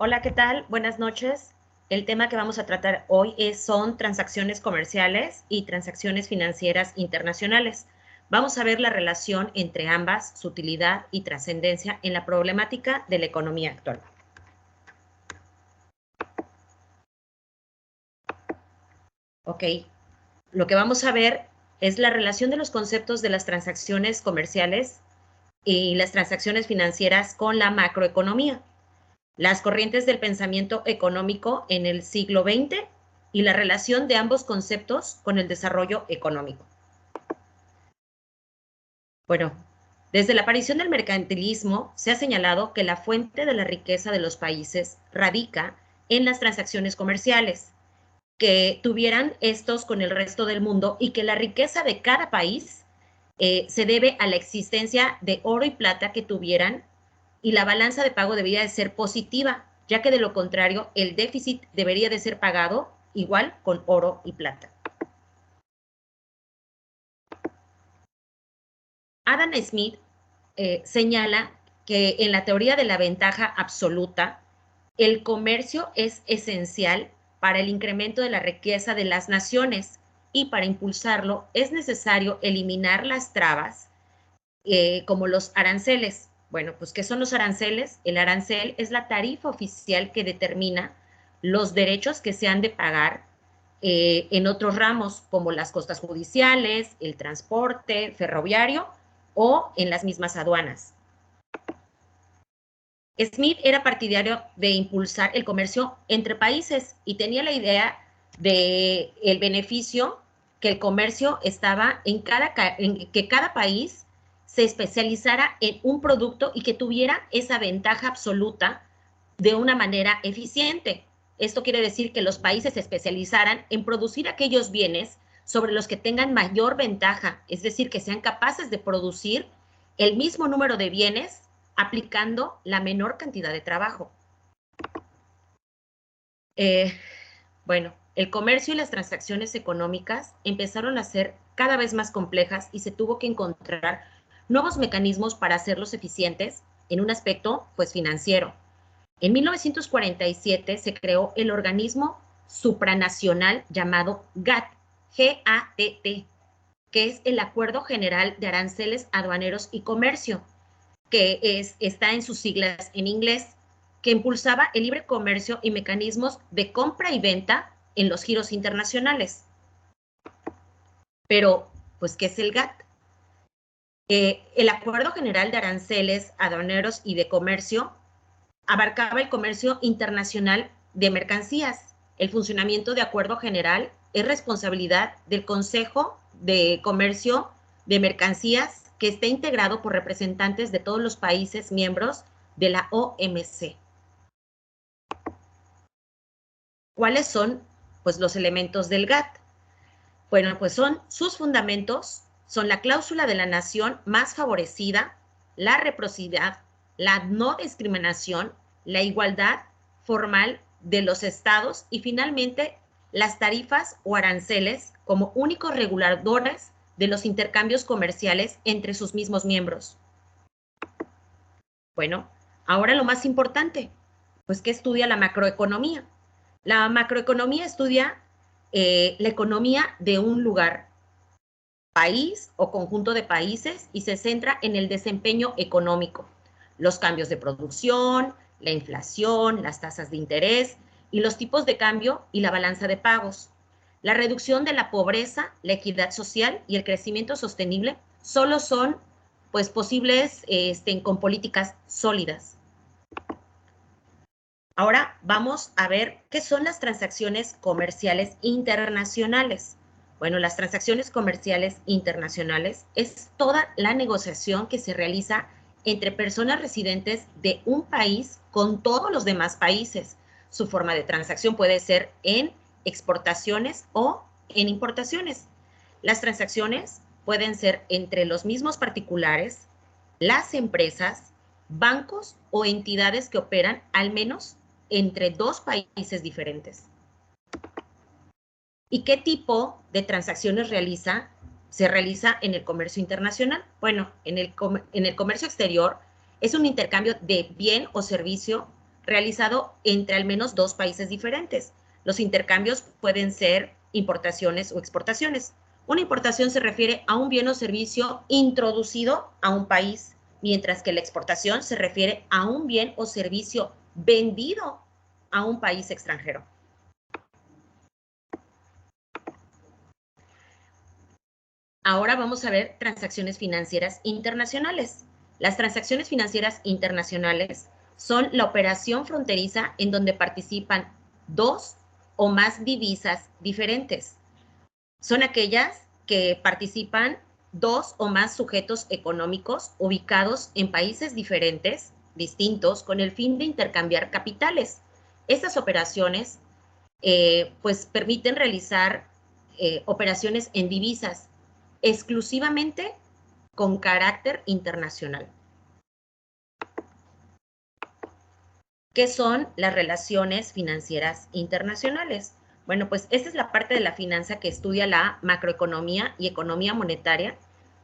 Hola, ¿qué tal? Buenas noches. El tema que vamos a tratar hoy son transacciones comerciales y transacciones financieras internacionales. Vamos a ver la relación entre ambas, su utilidad y trascendencia en la problemática de la economía actual. Ok, lo que vamos a ver es la relación de los conceptos de las transacciones comerciales y las transacciones financieras con la macroeconomía, las corrientes del pensamiento económico en el siglo XX y la relación de ambos conceptos con el desarrollo económico. Bueno, desde la aparición del mercantilismo se ha señalado que la fuente de la riqueza de los países radica en las transacciones comerciales que tuvieran estos con el resto del mundo y que la riqueza de cada país se debe a la existencia de oro y plata que tuvieran y la balanza de pago debería de ser positiva, ya que de lo contrario el déficit debería de ser pagado igual con oro y plata. Adam Smith señala que en la teoría de la ventaja absoluta, el comercio es esencial para el incremento de la riqueza de las naciones y para impulsarlo es necesario eliminar las trabas como los aranceles. Bueno, pues ¿qué son los aranceles? El arancel es la tarifa oficial que determina los derechos que se han de pagar en otros ramos, como las costas judiciales, el transporte ferroviario o en las mismas aduanas. Smith era partidario de impulsar el comercio entre países y tenía la idea de el beneficio que el comercio estaba en que cada país se especializara en un producto y que tuviera esa ventaja absoluta de una manera eficiente. Esto quiere decir que los países se especializaran en producir aquellos bienes sobre los que tengan mayor ventaja, es decir, que sean capaces de producir el mismo número de bienes aplicando la menor cantidad de trabajo. Eh, bueno, el comercio y las transacciones económicas empezaron a ser cada vez más complejas y se tuvo que encontrar nuevos mecanismos para hacerlos eficientes en un aspecto pues financiero. En 1947 se creó el organismo supranacional llamado GATT, G-A-T-T, que es el Acuerdo General de Aranceles Aduaneros y Comercio, que está en sus siglas en inglés, que impulsaba el libre comercio y mecanismos de compra y venta en los giros internacionales. Pero, pues, ¿qué es el GATT? El Acuerdo General de Aranceles, Aduaneros y de Comercio abarcaba el comercio internacional de mercancías. El funcionamiento de acuerdo general es responsabilidad del Consejo de Comercio de Mercancías, que está integrado por representantes de todos los países miembros de la OMC. ¿Cuáles son, pues, los elementos del GATT? Bueno, pues son sus fundamentos, son la cláusula de la nación más favorecida, la reciprocidad, la no discriminación, la igualdad formal de los estados y finalmente las tarifas o aranceles como únicos reguladores de los intercambios comerciales entre sus mismos miembros. Bueno, ahora lo más importante, pues ¿qué estudia la macroeconomía? La macroeconomía estudia la economía de un lugar, país o conjunto de países y se centra en el desempeño económico, los cambios de producción, la inflación, las tasas de interés y los tipos de cambio y la balanza de pagos. La reducción de la pobreza, la equidad social y el crecimiento sostenible solo son pues posibles con políticas sólidas. Ahora vamos a ver qué son las transacciones comerciales internacionales. Bueno, las transacciones comerciales internacionales es toda la negociación que se realiza entre personas residentes de un país con todos los demás países. Su forma de transacción puede ser en exportaciones o en importaciones. Las transacciones pueden ser entre los mismos particulares, las empresas, bancos o entidades que operan al menos entre dos países diferentes. ¿Y qué tipo de transacciones se realiza en el comercio internacional? Bueno, en el comercio exterior es un intercambio de bien o servicio realizado entre al menos dos países diferentes. Los intercambios pueden ser importaciones o exportaciones. Una importación se refiere a un bien o servicio introducido a un país, mientras que la exportación se refiere a un bien o servicio vendido a un país extranjero. Ahora vamos a ver transacciones financieras internacionales. Las transacciones financieras internacionales son la operación fronteriza en donde participan dos o más divisas diferentes. Son aquellas que participan dos o más sujetos económicos ubicados en países diferentes, distintos, con el fin de intercambiar capitales. Estas operaciones pues permiten realizar operaciones en divisas exclusivamente con carácter internacional. ¿Qué son las relaciones financieras internacionales? Bueno, pues esta es la parte de la finanza que estudia la macroeconomía y economía monetaria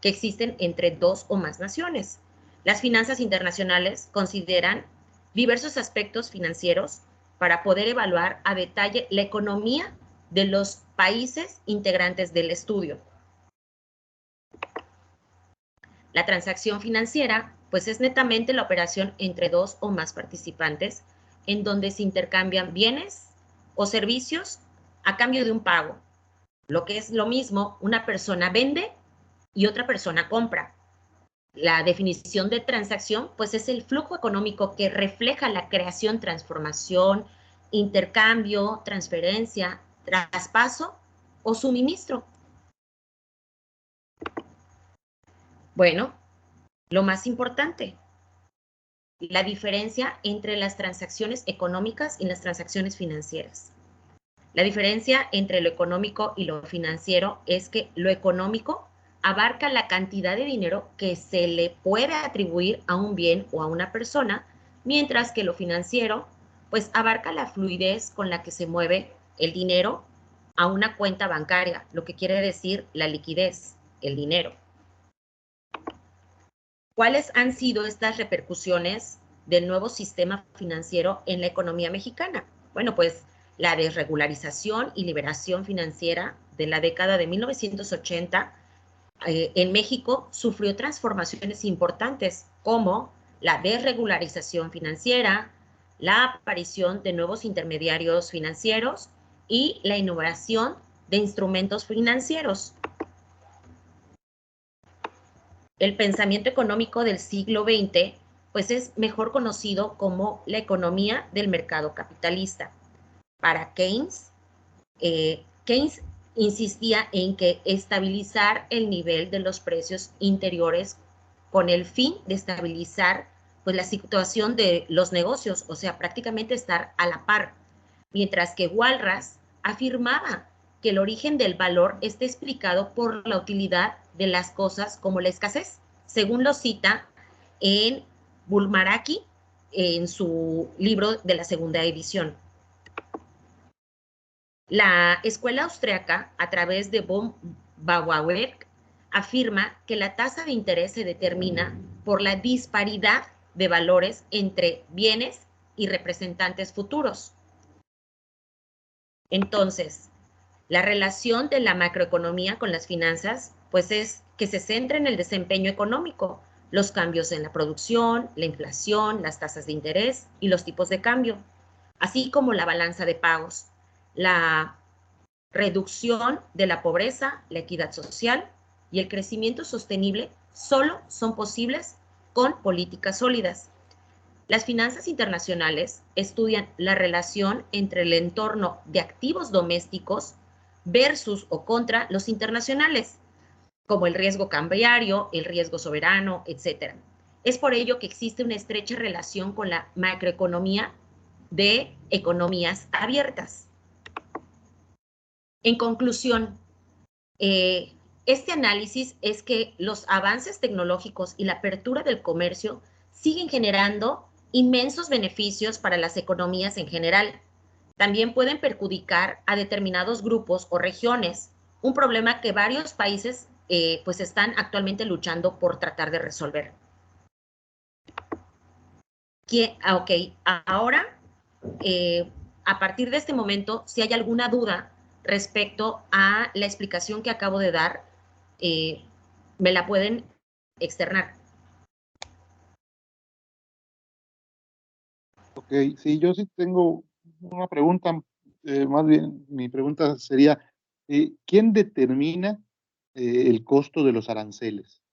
que existen entre dos o más naciones. Las finanzas internacionales consideran diversos aspectos financieros para poder evaluar a detalle la economía de los países integrantes del estudio. La transacción financiera, pues es netamente la operación entre dos o más participantes en donde se intercambian bienes o servicios a cambio de un pago. Lo que es lo mismo, una persona vende y otra persona compra. La definición de transacción, pues es el flujo económico que refleja la creación, transformación, intercambio, transferencia, traspaso o suministro. Bueno, lo más importante, la diferencia entre las transacciones económicas y las transacciones financieras. La diferencia entre lo económico y lo financiero es que lo económico abarca la cantidad de dinero que se le puede atribuir a un bien o a una persona, mientras que lo financiero pues abarca la fluidez con la que se mueve el dinero a una cuenta bancaria, lo que quiere decir la liquidez, el dinero. ¿Cuáles han sido estas repercusiones del nuevo sistema financiero en la economía mexicana? Bueno, pues la desregularización y liberación financiera de la década de 1980 en México sufrió transformaciones importantes como la desregularización financiera, la aparición de nuevos intermediarios financieros y la innovación de instrumentos financieros. El pensamiento económico del siglo XX, pues es mejor conocido como la economía del mercado capitalista. Para Keynes, Keynes insistía en que estabilizar el nivel de los precios interiores con el fin de estabilizar pues, la situación de los negocios, o sea, prácticamente estar a la par. Mientras que Walras afirmaba que el origen del valor está explicado por la utilidad de las cosas como la escasez, según lo cita en Bulmaraki en su libro de la segunda edición. La escuela austriaca, a través de von Bauer, afirma que la tasa de interés se determina por la disparidad de valores entre bienes y representantes futuros. Entonces, la relación de la macroeconomía con las finanzas, pues es que se centra en el desempeño económico, los cambios en la producción, la inflación, las tasas de interés y los tipos de cambio, así como la balanza de pagos, la reducción de la pobreza, la equidad social y el crecimiento sostenible solo son posibles con políticas sólidas. Las finanzas internacionales estudian la relación entre el entorno de activos domésticos versus o contra los internacionales, como el riesgo cambiario, el riesgo soberano, etc. Es por ello que existe una estrecha relación con la macroeconomía de economías abiertas. En conclusión, este análisis es que los avances tecnológicos y la apertura del comercio siguen generando inmensos beneficios para las economías en general. También pueden perjudicar a determinados grupos o regiones, un problema que varios países pues están actualmente luchando por tratar de resolver. Ok, ahora, a partir de este momento, si hay alguna duda respecto a la explicación que acabo de dar, me la pueden externar. Ok, sí, yo sí tengo una pregunta, más bien mi pregunta sería, ¿quién determina el costo de los aranceles?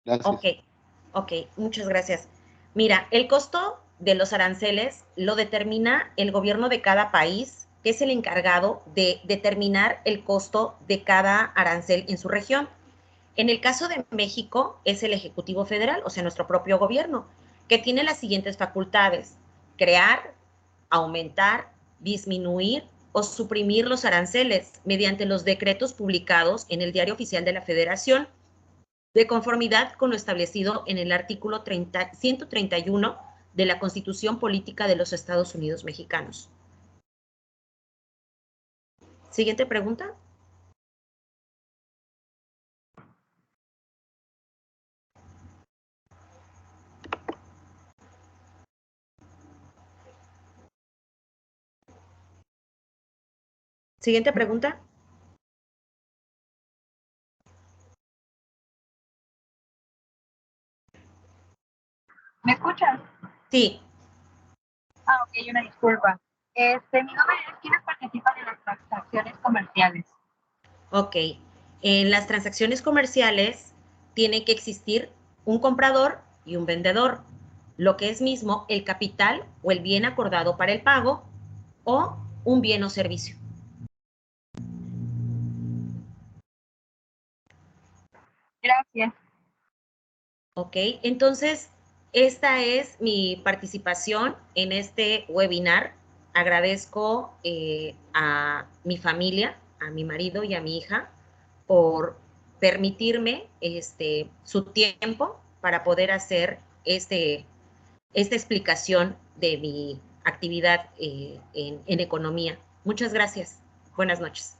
Ok, Gracias. ok, muchas gracias. Mira, el costo de los aranceles lo determina el gobierno de cada país, que es el encargado de determinar el costo de cada arancel en su región. En el caso de México es el Ejecutivo Federal, o sea, nuestro propio gobierno, que tiene las siguientes facultades: crear, aumentar, disminuir o suprimir los aranceles mediante los decretos publicados en el Diario Oficial de la Federación, de conformidad con lo establecido en el artículo 131 de la Constitución Política de los Estados Unidos Mexicanos. Siguiente pregunta. Siguiente pregunta. ¿Me escuchas? Sí. Ok, una disculpa. Mi nombre es, ¿quiénes participan en las transacciones comerciales? Ok. En las transacciones comerciales tiene que existir un comprador y un vendedor, lo que es mismo el capital o el bien acordado para el pago, o un bien o servicio. Gracias. Ok, entonces esta es mi participación en este webinar. Agradezco a mi familia, a mi marido y a mi hija por permitirme su tiempo para poder hacer esta explicación de mi actividad en economía. Muchas gracias. Buenas noches.